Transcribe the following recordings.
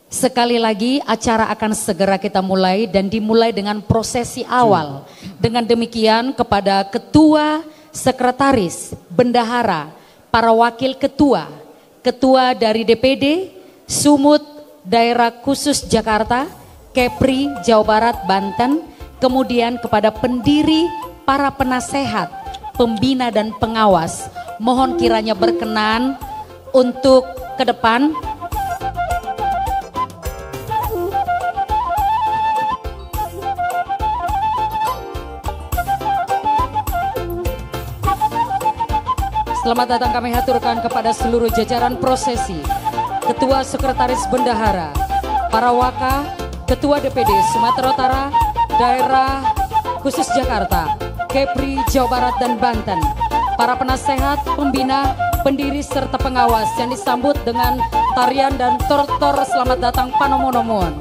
Sekali lagi acara akan segera kita mulai dan dimulai dengan prosesi awal. Dengan demikian kepada ketua, sekretaris, bendahara, para wakil ketua, ketua dari DPD, Sumut Daerah Khusus Jakarta, Kepri Jawa Barat Banten, kemudian kepada pendiri, para penasehat, pembina dan pengawas, mohon kiranya berkenan untuk ke depan. Selamat datang kami haturkan kepada seluruh jajaran prosesi, Ketua Sekretaris Bendahara, para waka, Ketua DPD Sumatera Utara, Daerah Khusus Jakarta, Kepri Jawa Barat dan Banten, para penasehat, pembina, pendiri serta pengawas yang disambut dengan tarian dan tortor selamat datang panomonomon.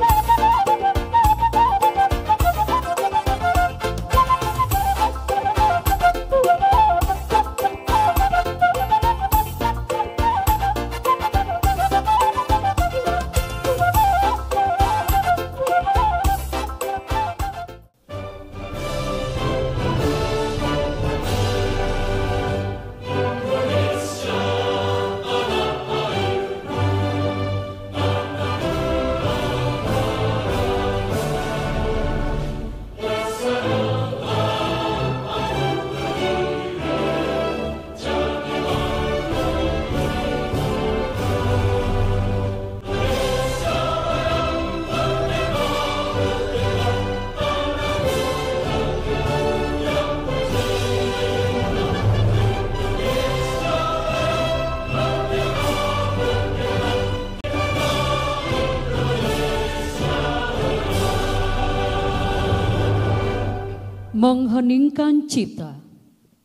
Mengheningkan cipta.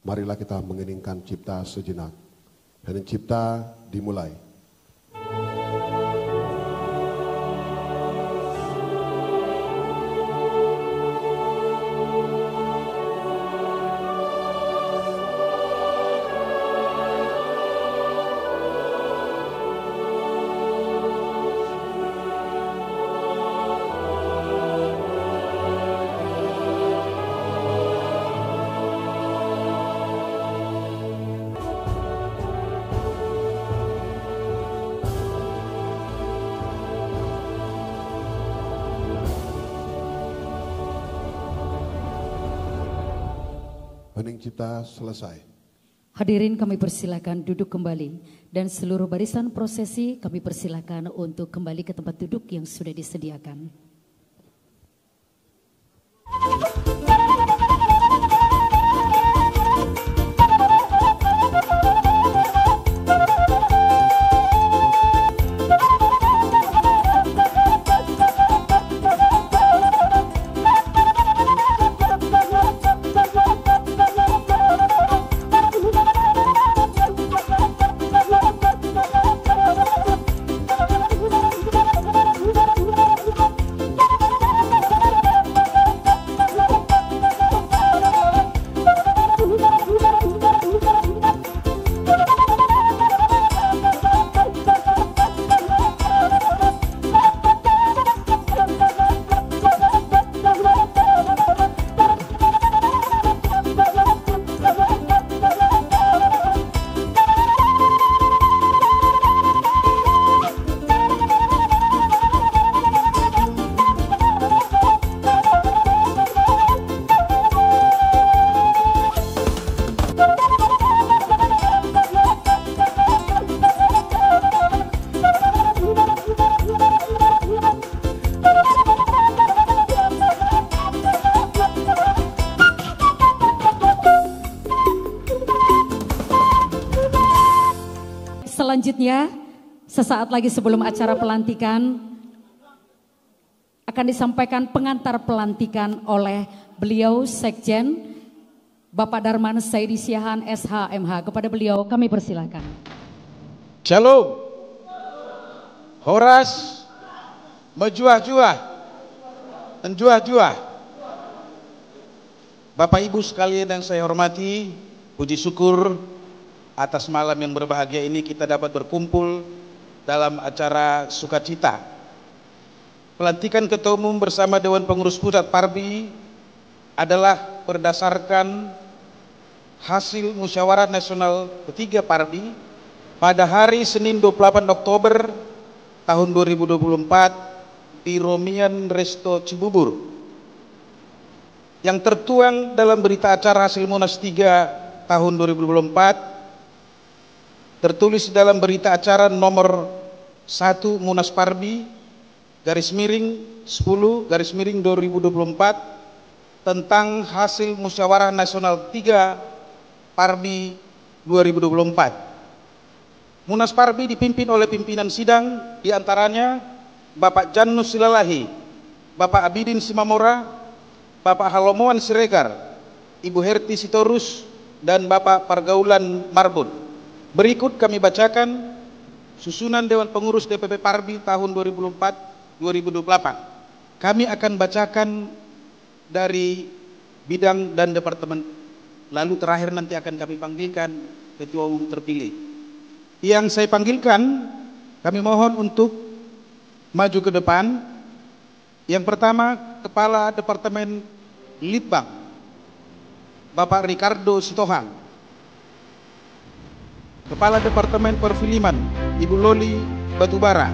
Marilah kita mengheningkan cipta sejenak. Hening cipta dimulai. Hening cipta selesai. Hadirin kami persilakan duduk kembali dan seluruh barisan prosesi kami persilakan untuk kembali ke tempat duduk yang sudah disediakan. Selanjutnya, sesaat lagi sebelum acara pelantikan akan disampaikan pengantar pelantikan oleh beliau Sekjen Bapak Darman Saidi Siahaan SH.MH. Kepada beliau kami persilakan. Shalom. Horas. Mejuah-juah. Enjuah-juah. Bapak Ibu sekalian yang saya hormati, puji syukur atas malam yang berbahagia ini kita dapat berkumpul dalam acara sukacita pelantikan Ketua Umum bersama Dewan Pengurus Pusat Parbi adalah berdasarkan hasil musyawarah nasional ketiga Parbi pada hari Senin 28 Oktober tahun 2024 di Romian Resto Cibubur, yang tertuang dalam berita acara hasil Munas 3 tahun 2024, tertulis dalam berita acara nomor 1 Munas Parbi /10/2024 tentang hasil musyawarah nasional 3 Parbi 2024. Munas Parbi dipimpin oleh pimpinan sidang, diantaranya Bapak Janus Silalahi, Bapak Abidin Simamora, Bapak Halomoan Siregar, Ibu Herti Sitorus, dan Bapak Pargaulan Marbun. Berikut kami bacakan susunan Dewan Pengurus DPP Parbi tahun 2024-2028. Kami akan bacakan dari bidang dan departemen, lalu terakhir nanti akan kami panggilkan Ketua Umum terpilih. Yang saya panggilkan, kami mohon untuk maju ke depan. Yang pertama, Kepala Departemen Litbang, Bapak Ricardo Sitohang. Kepala Departemen Perfilman, Ibu Loli Batubara.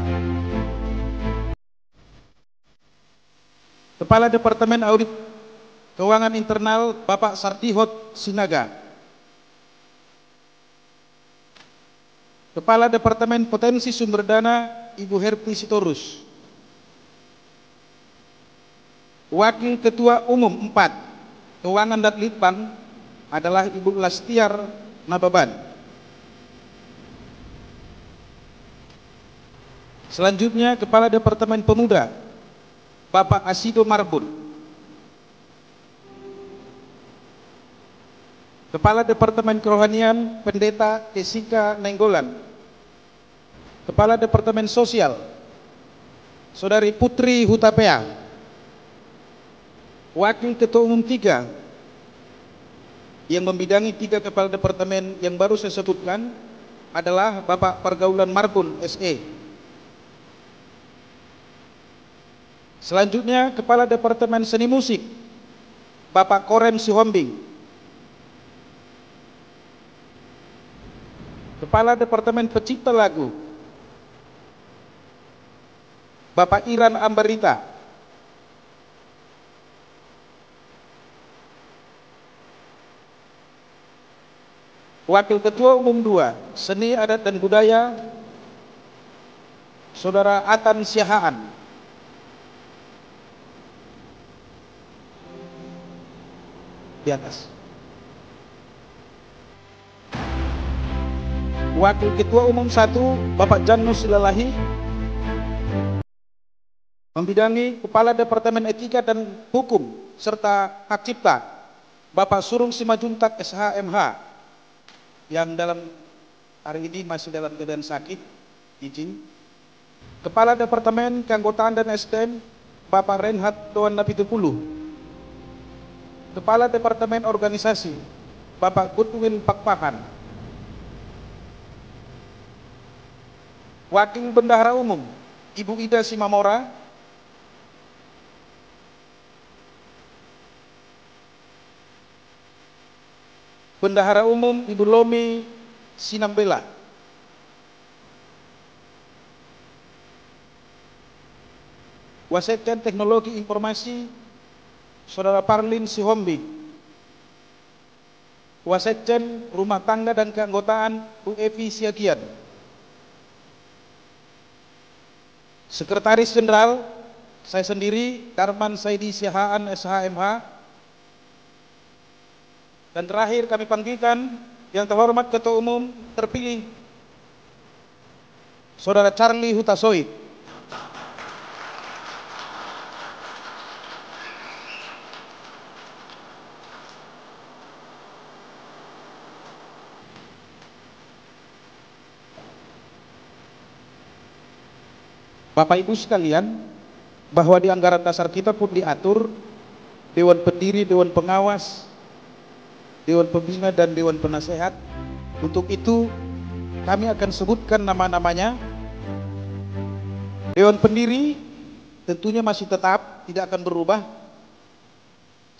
Kepala Departemen Audit Keuangan Internal, Bapak Sartihot Sinaga. Kepala Departemen Potensi Sumber Dana, Ibu Herti Sitorus. Wakil Ketua Umum 4 Keuangan dan Litbang adalah Ibu Lastiar Nababan. Selanjutnya Kepala Departemen Pemuda, Bapak Asido Marbun. Kepala Departemen Kerohanian, Pendeta Jessica Nenggolan. Kepala Departemen Sosial, Saudari Putri Hutapea. Wakil Ketua Umum 3 yang membidangi 3 kepala departemen yang baru saya sebutkan adalah Bapak Pargaulan Marbun SE. Selanjutnya Kepala Departemen Seni Musik, Bapak Korem Sihombing. Kepala Departemen Pencipta Lagu, Bapak Iran Ambarita. Wakil Ketua Umum 2 Seni Adat dan Budaya, Saudara Atan Siahaan. Di atas. Wakil Ketua Umum 1 Bapak Janus Silalahi membidangi Kepala Departemen Etika dan Hukum serta Hak Cipta, Bapak Surung Simajuntak SHMH, yang dalam hari ini masih dalam keadaan sakit, izin. Kepala Departemen Keanggotaan dan SDM, Bapak Renhat Doan Napitupulu. Kepala Departemen Organisasi, Bapak Goodwin Pakpahan. Wakil Bendahara Umum, Ibu Ida Simamora. Bendahara Umum, Ibu Lomi Sinambela. Wasekjen Teknologi Informasi, Saudara Parlin Sihombi. Wasekjen Rumah Tangga dan Keanggotaan, Bu Evi Siagian. Sekretaris Jenderal, saya sendiri, Darman Saidi Siahaan SHMH. Dan terakhir kami panggilkan yang terhormat Ketua Umum terpilih, Saudara Charlie Hutasoid. Bapak Ibu sekalian, bahwa di anggaran dasar kita pun diatur Dewan Pendiri, Dewan Pengawas, Dewan Pembina, dan Dewan Penasehat. Untuk itu kami akan sebutkan nama-namanya. Dewan Pendiri tentunya masih tetap, tidak akan berubah.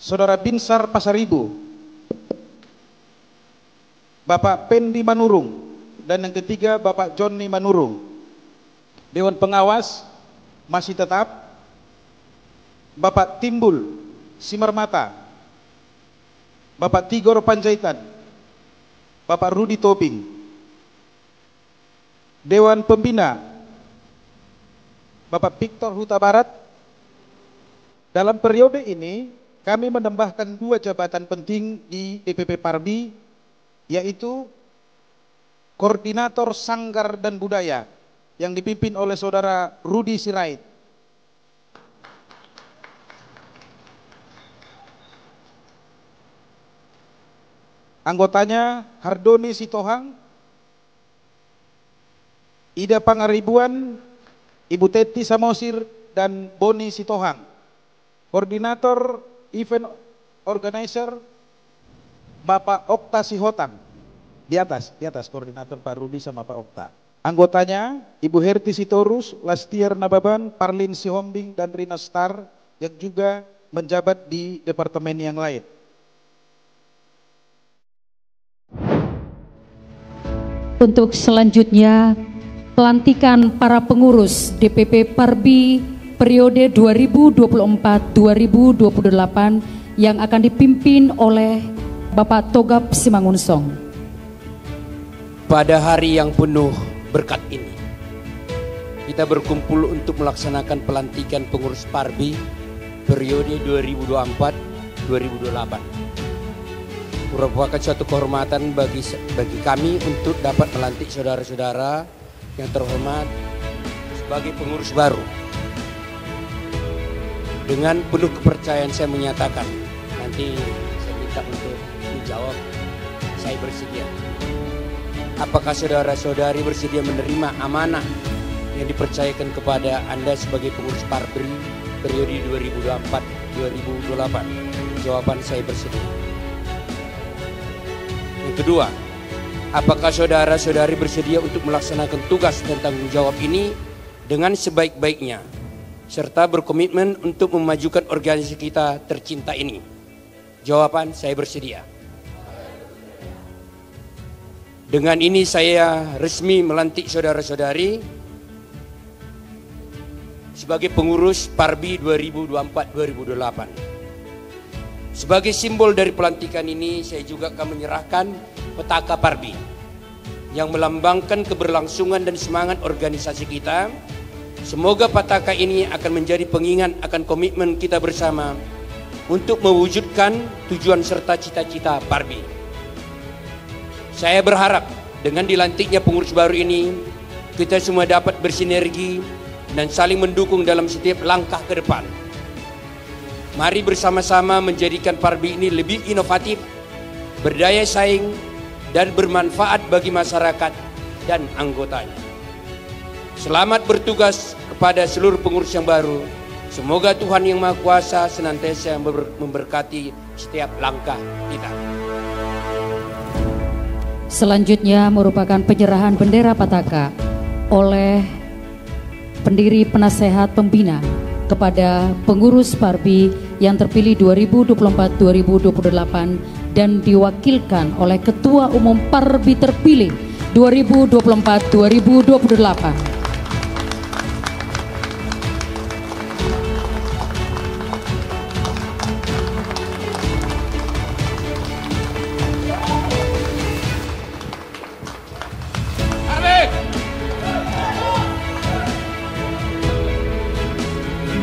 Saudara Binsar Pasaribu, Bapak Pendi Manurung, dan yang ketiga Bapak Johnny Manurung. Dewan Pengawas masih tetap Bapak Timbul Simarmata, Bapak Tigor Panjaitan, Bapak Rudi Tobing. Dewan Pembina Bapak Victor Huta Barat. Dalam periode ini kami menambahkan 2 jabatan penting di DPP Parbi, yaitu Koordinator Sanggar dan Budaya yang dipimpin oleh Saudara Rudi Sirait. Anggotanya Hardoni Sitohang, Ida Pangaribuan, Ibu Teti Samosir, dan Boni Sitohang. Koordinator Event Organizer Bapak Okta Sihotang. Di atas koordinator Pak Rudi sama Pak Okta. Anggotanya Ibu Herti Sitorus, Lastiar Nababan, Parlin Sihombing, dan Rina Star yang juga menjabat di departemen yang lain. Untuk selanjutnya, pelantikan para pengurus DPP Parbi periode 2024-2028 yang akan dipimpin oleh Bapak Togap Simangunsong. Pada hari yang penuh berkat ini, kita berkumpul untuk melaksanakan pelantikan pengurus Parbi periode 2024-2028. Merupakan suatu kehormatan bagi kami untuk dapat melantik saudara-saudara yang terhormat sebagai pengurus baru. Dengan penuh kepercayaan saya menyatakan, nanti saya minta untuk dijawab, saya bersedia. Apakah saudara-saudari bersedia menerima amanah yang dipercayakan kepada Anda sebagai pengurus Parbi periode 2024-2028? Jawaban saya bersedia. Yang kedua, apakah saudara-saudari bersedia untuk melaksanakan tugas dan tanggung jawab ini dengan sebaik-baiknya, serta berkomitmen untuk memajukan organisasi kita tercinta ini? Jawaban saya bersedia. Dengan ini saya resmi melantik saudara-saudari sebagai pengurus Parbi 2024-2028. Sebagai simbol dari pelantikan ini, saya juga akan menyerahkan petaka Parbi yang melambangkan keberlangsungan dan semangat organisasi kita. Semoga petaka ini akan menjadi pengingat akan komitmen kita bersama untuk mewujudkan tujuan serta cita-cita Parbi. Saya berharap dengan dilantiknya pengurus baru ini, kita semua dapat bersinergi dan saling mendukung dalam setiap langkah ke depan. Mari bersama-sama menjadikan Parbi ini lebih inovatif, berdaya saing, dan bermanfaat bagi masyarakat dan anggotanya. Selamat bertugas kepada seluruh pengurus yang baru. Semoga Tuhan Yang Maha Kuasa senantiasa memberkati setiap langkah kita. Selanjutnya merupakan penyerahan bendera Pataka oleh pendiri penasehat pembina kepada pengurus Parbi yang terpilih 2024-2028 dan diwakilkan oleh Ketua Umum Parbi terpilih 2024-2028.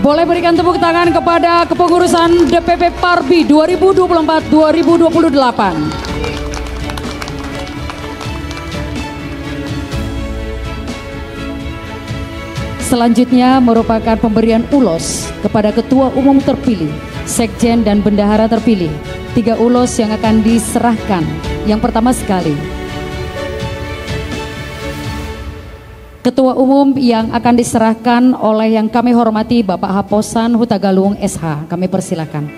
Boleh berikan tepuk tangan kepada kepengurusan DPP Parbi 2024-2028. Selanjutnya merupakan pemberian ulos kepada Ketua Umum terpilih, Sekjen dan Bendahara terpilih. 3 ulos yang akan diserahkan. Yang pertama sekali, Ketua Umum yang akan diserahkan oleh yang kami hormati Bapak Haposan Hutagalung SH. Kami persilakan.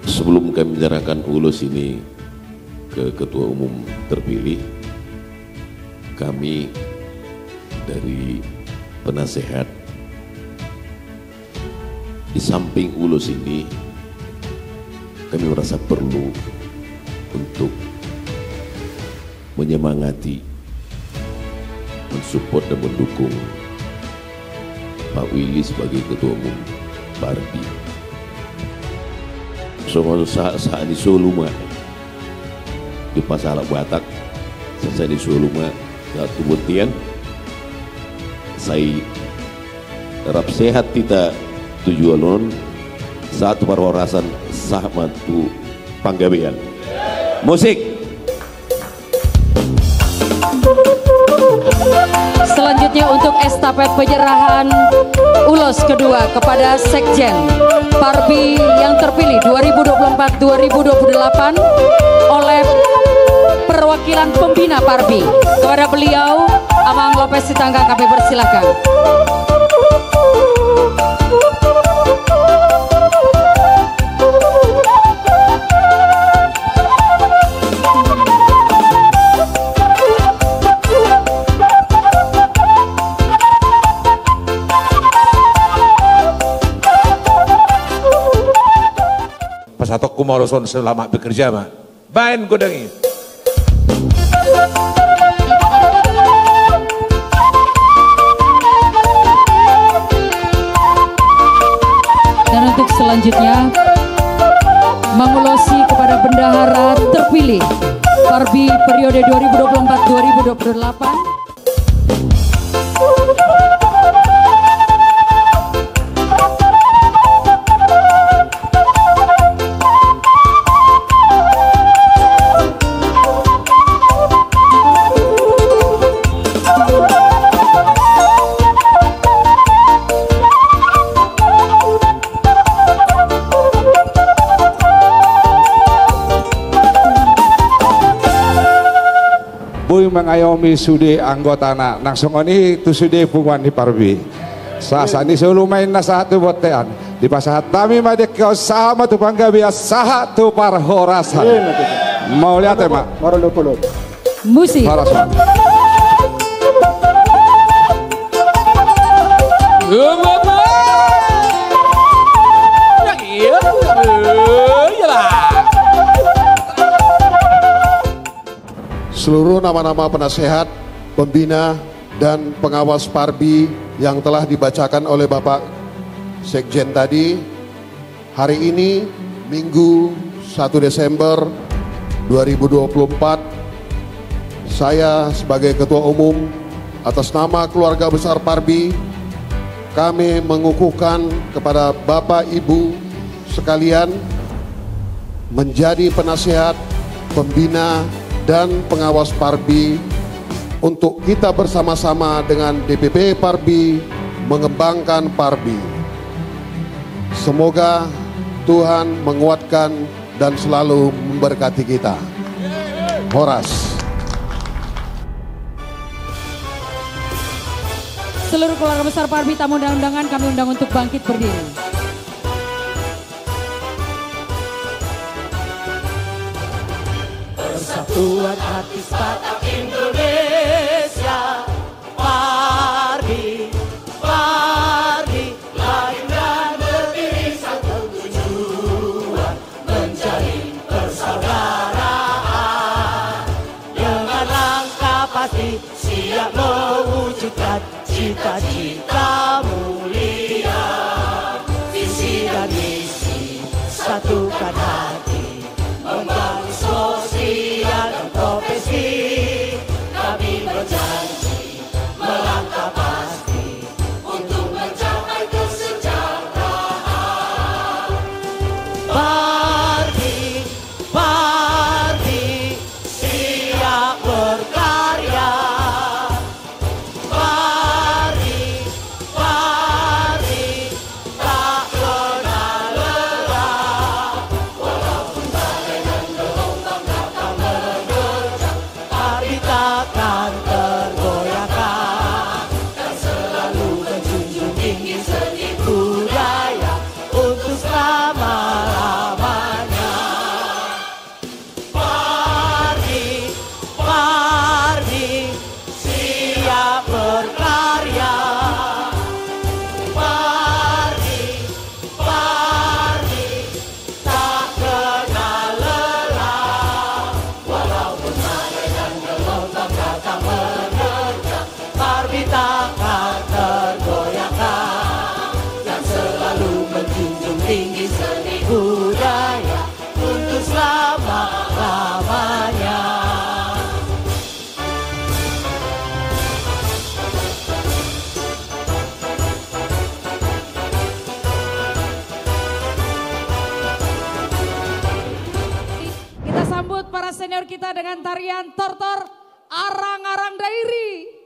Sebelum kami menyerahkan ulos ini ke Ketua Umum terpilih, kami dari penasehat di samping ulus ini, kami merasa perlu untuk menyemangati, mensupport dan mendukung Pak Willy sebagai Ketua Umum Parbi. Semua saat di Soluma di Pasar Batak, saya di Soluma satu butian, saya harap sehat kita tujuan satu perhorasan sahmat tu panggabean musik. Selanjutnya untuk estafet penyerahan ulos kedua kepada Sekjen Parbi yang terpilih 2024-2028 oleh perwakilan pembina Parbi. Kepada beliau, Amang Lopez Sitanggang, kami persilakan. Pasatok kumoroson selama bekerja mah bain godangi. Dan untuk selanjutnya mengulosi kepada bendahara terpilih Parbi periode 2024-2028. Mengayomi sude anggota anak nang songoni tu sude punguan di Parbi sasani sulumain na satu botean di pasahat kami madek kau sama tu pangga biasa satu parhorasan mau lihat ya mak musik parasan Seluruh nama-nama penasehat, pembina, dan pengawas Parbi yang telah dibacakan oleh Bapak Sekjen tadi, hari ini Minggu 1 Desember 2024, saya sebagai Ketua Umum atas nama keluarga besar Parbi, kami mengukuhkan kepada Bapak Ibu sekalian menjadi penasehat, pembina, dan pengawas Parbi untuk kita bersama-sama dengan DPP Parbi mengembangkan Parbi. Semoga Tuhan menguatkan dan selalu memberkati kita. Horas. seluruh keluarga besar Parbi, tamu dan undangan kami undang untuk bangkit berdiri. Persatuan hati Batak Indonesia, Parbi, Parbi, lahir dan berdiri satu tujuan, menjalin persaudaraan. Dengan langkah pasti siap mewujudkan cita-cita mulia, visi dan misi satukan hati, membangun sosial dan profesi. Kami berjanji melangkah pasti untuk mencapai kesejahteraan. Parbi, Parbi, siap berkarya. Parbi, Parbi, tak kenal lelah. kita dengan tarian Tortor Arang-Arang Dairi.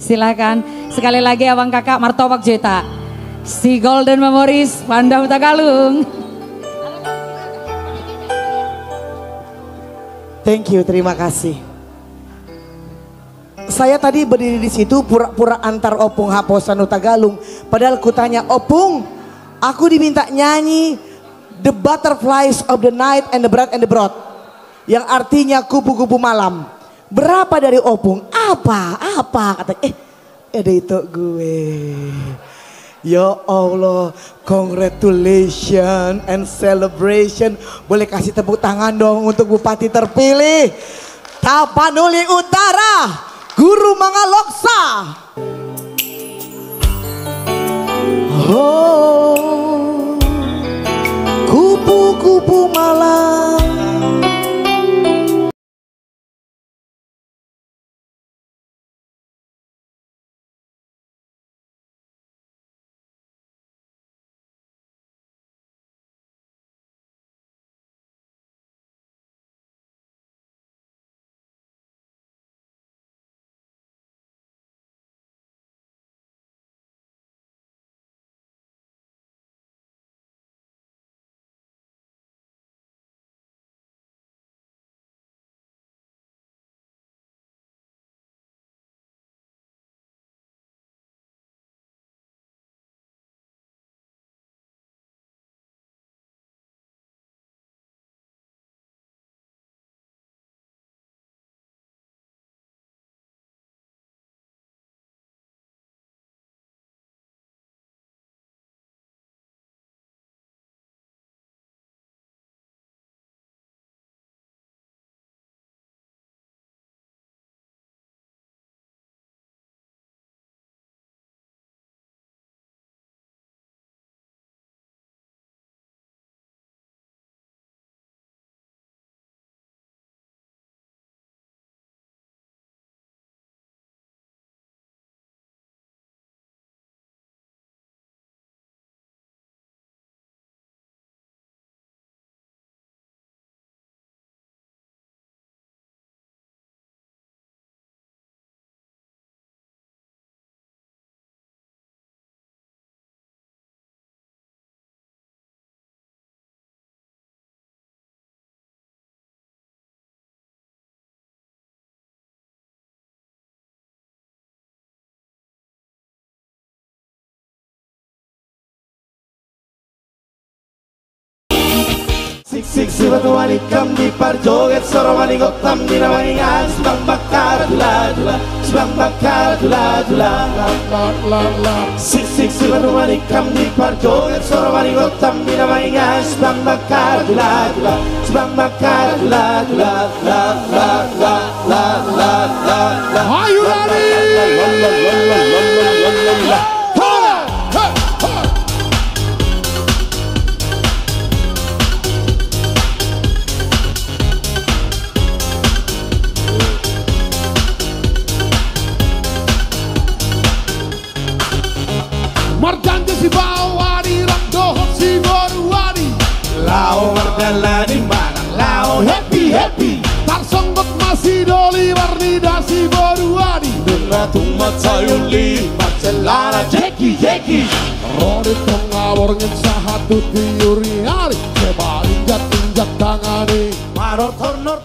Silakan sekali lagi abang kakak martabak jeta. Si Golden Memories Pandau Tagalung. Thank you, terima kasih. Saya tadi berdiri di situ pura-pura antar Opung Haposan Tagalung. Padahal kutanya, Opung, aku diminta nyanyi The Butterflies of the Night and the Bread and the Broad. Yang artinya kupu-kupu malam. Berapa dari Opung? Apa? Kata ada itu gue. Ya Allah, congratulations and celebration. Boleh kasih tepuk tangan dong untuk Bupati terpilih Tapanuli Utara, Guru Mangaloksa. Oh, kupu-kupu malam. Siksik si batu wanikam di parjoget soromani gotam di namangan sebang bakar dula-dula sebang bakar dula-dula Siksik si batu wanikam di parjoget soromani gotam di namangan sebang bakar dula-dula sebang bakar dula-dula la la la la la la la. Are you ready? Marjanja si bawani, ramdohot si boruani. Lau mardalani marang lau happy happy. Tarsonggot masih doli warnida si boruani. Dengar tumat sayuli Marcelana Jackie Jackie. Rodi pengawor ngen sahatu tiuri hari. Coba injak-injak tangani. Maror tornor